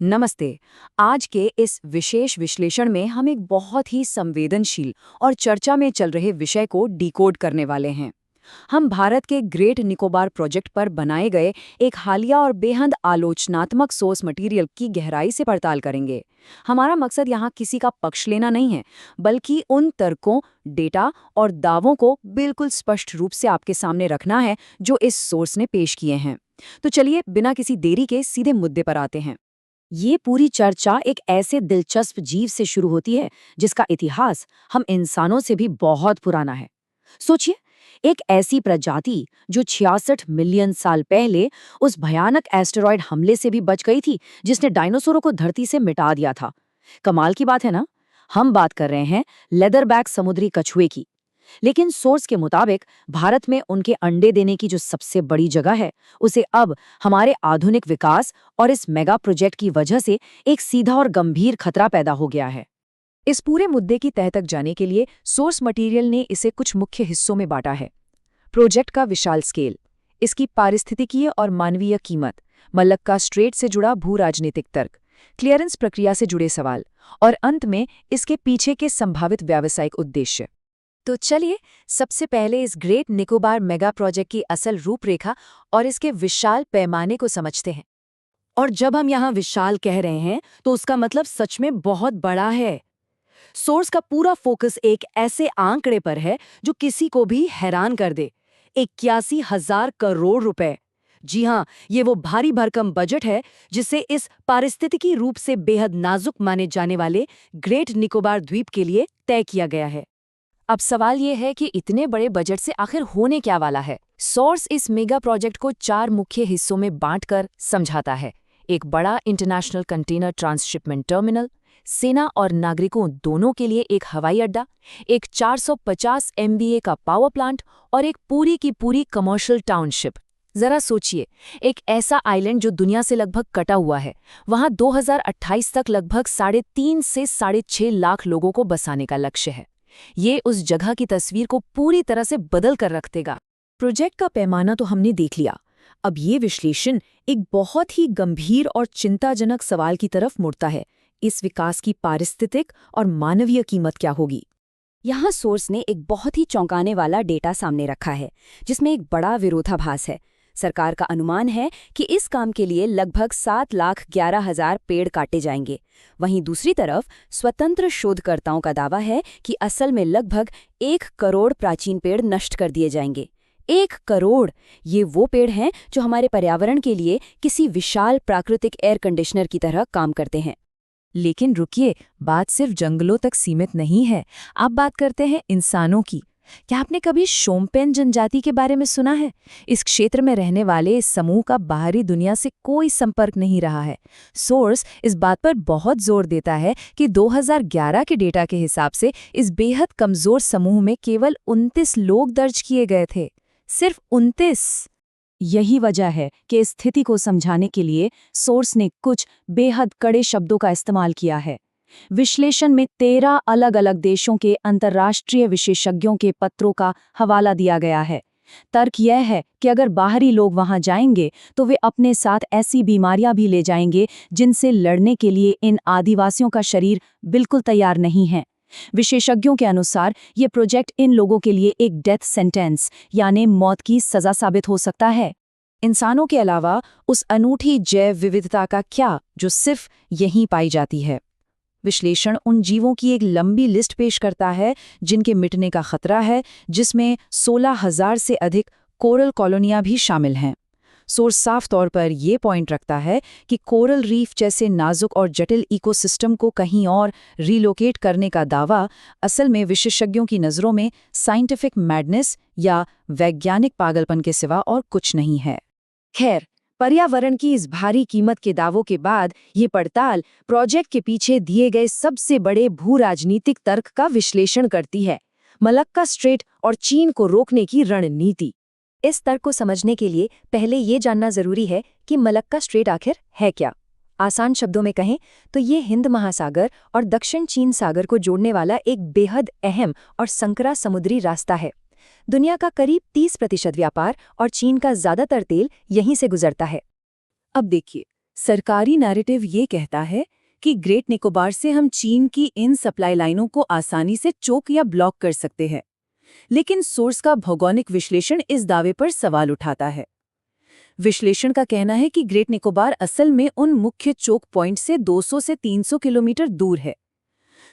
नमस्ते। आज के इस विशेष विश्लेषण में हम एक बहुत ही संवेदनशील और चर्चा में चल रहे विषय को डिकोड करने वाले हैं। हम भारत के ग्रेट निकोबार प्रोजेक्ट पर बनाए गए एक हालिया और बेहद आलोचनात्मक सोर्स मटेरियल की गहराई से पड़ताल करेंगे। हमारा मकसद यहाँ किसी का पक्ष लेना नहीं है, बल्कि उन तर्कों, डेटा और दावों को बिल्कुल स्पष्ट रूप से आपके सामने रखना है जो इस सोर्स ने पेश किए हैं। तो चलिए बिना किसी देरी के सीधे मुद्दे पर आते हैं। ये पूरी चर्चा एक ऐसे दिलचस्प जीव से शुरू होती है जिसका इतिहास हम इंसानों से भी बहुत पुराना है। सोचिए, एक ऐसी प्रजाति जो 66 मिलियन साल पहले उस भयानक एस्टेरॉयड हमले से भी बच गई थी जिसने डायनासोरों को धरती से मिटा दिया था। कमाल की बात है ना? हम बात कर रहे हैं लेदरबैक समुद्री कछुए की। लेकिन सोर्स के मुताबिक भारत में उनके अंडे देने की जो सबसे बड़ी जगह है, उसे अब हमारे आधुनिक विकास और इस मेगा प्रोजेक्ट की वजह से एक सीधा और गंभीर खतरा पैदा हो गया है। इस पूरे मुद्दे की तह तक जाने के लिए सोर्स मटेरियल ने इसे कुछ मुख्य हिस्सों में बांटा है। प्रोजेक्ट का विशाल स्केल, इसकी पारिस्थितिकीय और मानवीय कीमत, मलक्का स्ट्रेट से जुड़ा भू राजनीतिक तर्क, क्लियरेंस प्रक्रिया से जुड़े सवाल और अंत में इसके पीछे के संभावित व्यावसायिक उद्देश्य। तो चलिए सबसे पहले इस ग्रेट निकोबार मेगा प्रोजेक्ट की असल रूपरेखा और इसके विशाल पैमाने को समझते हैं। और जब हम यहाँ विशाल कह रहे हैं तो उसका मतलब सच में बहुत बड़ा है। सोर्स का पूरा फोकस एक ऐसे आंकड़े पर है जो किसी को भी हैरान कर दे। 81,000 करोड़ रुपए। जी हाँ, ये वो भारी भरकम बजट है जिसे इस पारिस्थितिकी रूप से बेहद नाजुक माने जाने वाले ग्रेट निकोबार द्वीप के लिए तय किया गया है। अब सवाल ये है कि इतने बड़े बजट से आखिर होने क्या वाला है। सोर्स इस मेगा प्रोजेक्ट को 4 मुख्य हिस्सों में बांटकर समझाता है। एक बड़ा इंटरनेशनल कंटेनर ट्रांसशिपमेंट टर्मिनल, सेना और नागरिकों दोनों के लिए एक हवाई अड्डा, एक 450 MVA का पावर प्लांट और एक पूरी की पूरी कमर्शियल टाउनशिप। जरा सोचिए, एक ऐसा आइलैंड जो दुनिया से लगभग कटा हुआ है, वहां 2028 तक लगभग 3.5 से 6.5 लाख लोगों को बसाने का लक्ष्य है। ये उस जगह की तस्वीर को पूरी तरह से बदल कर रख देगा। प्रोजेक्ट का पैमाना तो हमने देख लिया। अब ये विश्लेषण एक बहुत ही गंभीर और चिंताजनक सवाल की तरफ मुड़ता है। इस विकास की पारिस्थितिक और मानवीय कीमत क्या होगी? यहाँ सोर्स ने एक बहुत ही चौंकाने वाला डेटा सामने रखा है, जिसमें एक बड़ा विरोधाभास है। सरकार का अनुमान है कि इस काम के लिए लगभग 7,11,000 पेड़ काटे जाएंगे। वहीं दूसरी तरफ स्वतंत्र शोधकर्ताओं का दावा है कि असल में लगभग 1 करोड़ प्राचीन पेड़ नष्ट कर दिए जाएंगे। 1 करोड़! ये वो पेड़ हैं जो हमारे पर्यावरण के लिए किसी विशाल प्राकृतिक एयर कंडीशनर की तरह काम करते हैं। लेकिन रुकिए, बात सिर्फ जंगलों तक सीमित नहीं है। आप बात करते हैं इंसानों की। क्या आपने कभी शोम्पेन जनजाति के बारे में सुना है? इस क्षेत्र में रहने वाले इस समूह का बाहरी दुनिया से कोई संपर्क नहीं रहा है। सोर्स इस बात पर बहुत जोर देता है कि 2011 के डेटा के हिसाब से इस बेहद कमजोर समूह में केवल 29 लोग दर्ज किए गए थे। सिर्फ 29! यही वजह है कि इस स्थिति को समझाने के लिए सोर्स ने कुछ बेहद कड़े शब्दों का इस्तेमाल किया है। विश्लेषण में 13 अलग-अलग देशों के अंतर्राष्ट्रीय विशेषज्ञों के पत्रों का हवाला दिया गया है। तर्क यह है कि अगर बाहरी लोग वहां जाएंगे तो वे अपने साथ ऐसी बीमारियां भी ले जाएंगे जिनसे लड़ने के लिए इन आदिवासियों का शरीर बिल्कुल तैयार नहीं है। विशेषज्ञों के अनुसार ये प्रोजेक्ट इन लोगों के लिए एक डेथ सेंटेंस यानी मौत की सजा साबित हो सकता है। इंसानों के अलावा उस अनूठी जैव विविधता का क्या जो सिर्फ यहीं पाई जाती है? विश्लेषण उन जीवों की एक लंबी लिस्ट पेश करता है जिनके मिटने का खतरा है, जिसमें 16,000 से अधिक कोरल कॉलोनियां भी शामिल हैं। सोर्स साफ तौर पर यह पॉइंट रखता है कि कोरल रीफ जैसे नाजुक और जटिल इकोसिस्टम को कहीं और रिलोकेट करने का दावा असल में विशेषज्ञों की नज़रों में साइंटिफिक मैडनेस या वैज्ञानिक पागलपन के सिवा और कुछ नहीं है। खैर, पर्यावरण की इस भारी कीमत के दावों के बाद ये पड़ताल प्रोजेक्ट के पीछे दिए गए सबसे बड़े भू राजनीतिक तर्क का विश्लेषण करती है, मलक्का स्ट्रेट और चीन को रोकने की रणनीति। इस तर्क को समझने के लिए पहले ये जानना जरूरी है कि मलक्का स्ट्रेट आखिर है क्या। आसान शब्दों में कहें तो ये हिंद महासागर और दक्षिण चीन सागर को जोड़ने वाला एक बेहद अहम और संकरा समुद्री रास्ता है। दुनिया का करीब 30% व्यापार और चीन का ज्यादातर तेल यहीं से गुजरता है। अब देखिए, सरकारी नैरेटिव ये कहता है कि ग्रेट निकोबार से हम चीन की इन सप्लाई लाइनों को आसानी से चोक या ब्लॉक कर सकते हैं, लेकिन सोर्स का भौगोलिक विश्लेषण इस दावे पर सवाल उठाता है। विश्लेषण का कहना है कि ग्रेट निकोबार असल में उन मुख्य चोक पॉइंट से 200 से 300 किलोमीटर दूर है।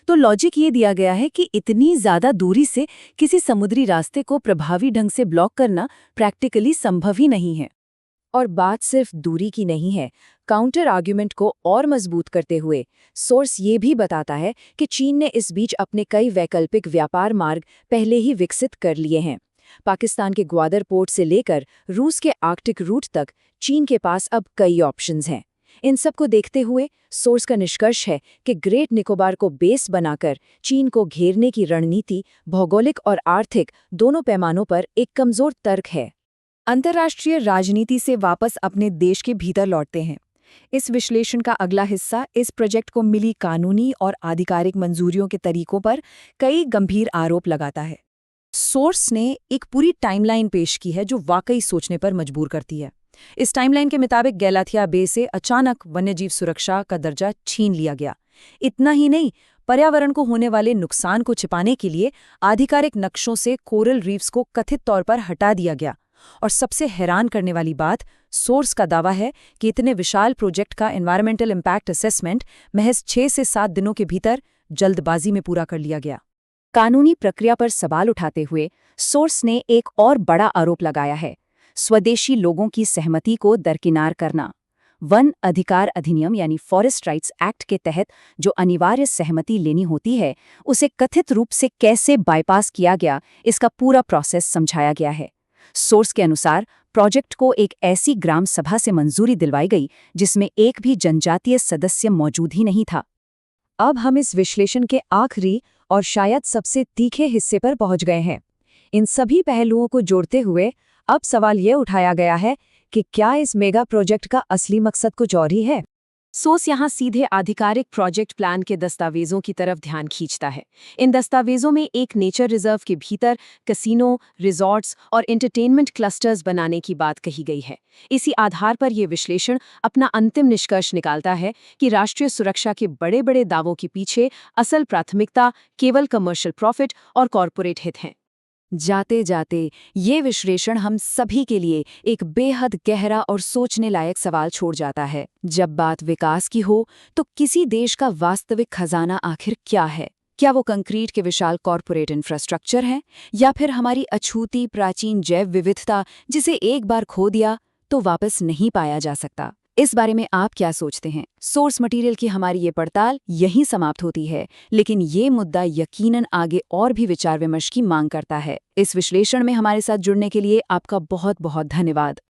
तो लॉजिक ये दिया गया है कि इतनी ज्यादा दूरी से किसी समुद्री रास्ते को प्रभावी ढंग से ब्लॉक करना प्रैक्टिकली संभव ही नहीं है। और बात सिर्फ दूरी की नहीं है। काउंटर आर्ग्यूमेंट को और मजबूत करते हुए सोर्स ये भी बताता है कि चीन ने इस बीच अपने कई वैकल्पिक व्यापार मार्ग पहले ही विकसित कर लिए हैं। पाकिस्तान के ग्वादर पोर्ट से लेकर रूस के आर्कटिक रूट तक चीन के पास अब कई ऑप्शंस हैं। इन सब को देखते हुए सोर्स का निष्कर्ष है कि ग्रेट निकोबार को बेस बनाकर चीन को घेरने की रणनीति भौगोलिक और आर्थिक दोनों पैमानों पर एक कमजोर तर्क है। अंतर्राष्ट्रीय राजनीति से वापस अपने देश के भीतर लौटते हैं। इस विश्लेषण का अगला हिस्सा इस प्रोजेक्ट को मिली कानूनी और आधिकारिक मंजूरियों के तरीकों पर कई गंभीर आरोप लगाता है। सोर्स ने एक पूरी टाइमलाइन पेश की है जो वाकई सोचने पर मजबूर करती है। इस टाइमलाइन के मुताबिक गैलाथिया बे से अचानक वन्यजीव सुरक्षा का दर्जा छीन लिया गया। इतना ही नहीं, पर्यावरण को होने वाले नुकसान को छिपाने के लिए आधिकारिक नक्शों से कोरल रीफ्स को कथित तौर पर हटा दिया गया। और सबसे हैरान करने वाली बात, सोर्स का दावा है कि इतने विशाल प्रोजेक्ट का एनवायरमेंटल इम्पैक्ट असेसमेंट महज 6 से 7 दिनों के भीतर जल्दबाजी में पूरा कर लिया गया। कानूनी प्रक्रिया पर सवाल उठाते हुए सोर्स ने एक और बड़ा आरोप लगाया है, स्वदेशी लोगों की सहमति को दरकिनार करना। वन अधिकार अधिनियम यानी फॉरेस्ट राइट्स एक्ट के तहत जो अनिवार्य सहमति लेनी होती है, उसे कथित रूप से कैसे बाईपास किया गया, इसका पूरा प्रोसेस समझाया गया है। सोर्स के अनुसार प्रोजेक्ट को एक ऐसी ग्राम सभा से मंजूरी दिलवाई गई जिसमें एक भी जनजातीय सदस्य मौजूद ही नहीं था। अब हम इस विश्लेषण के आखिरी और शायद सबसे तीखे हिस्से पर पहुंच गए हैं। इन सभी पहलुओं को जोड़ते हुए अब सवाल ये उठाया गया है कि क्या इस मेगा प्रोजेक्ट का असली मकसद कुछ और ही है। सोर्स यहाँ सीधे आधिकारिक प्रोजेक्ट प्लान के दस्तावेजों की तरफ ध्यान खींचता है। इन दस्तावेजों में एक नेचर रिजर्व के भीतर कैसीनो, रिजॉर्ट्स और एंटरटेनमेंट क्लस्टर्स बनाने की बात कही गई है। इसी आधार पर यह विश्लेषण अपना अंतिम निष्कर्ष निकालता है कि राष्ट्रीय सुरक्षा के बड़े बड़े दावों के पीछे असल प्राथमिकता केवल कमर्शियल प्रॉफिट और कॉरपोरेट हित हैं। जाते जाते ये विश्लेषण हम सभी के लिए एक बेहद गहरा और सोचने लायक सवाल छोड़ जाता है। जब बात विकास की हो तो किसी देश का वास्तविक खजाना आखिर क्या है? क्या वो कंक्रीट के विशाल कॉरपोरेट इंफ्रास्ट्रक्चर है, या फिर हमारी अछूती प्राचीन जैव विविधता जिसे एक बार खो दिया तो वापस नहीं पाया जा सकता? इस बारे में आप क्या सोचते हैं? सोर्स मटेरियल की हमारी ये पड़ताल यहीं समाप्त होती है, लेकिन ये मुद्दा यकीनन आगे और भी विचार विमर्श की मांग करता है। इस विश्लेषण में हमारे साथ जुड़ने के लिए आपका बहुत बहुत धन्यवाद।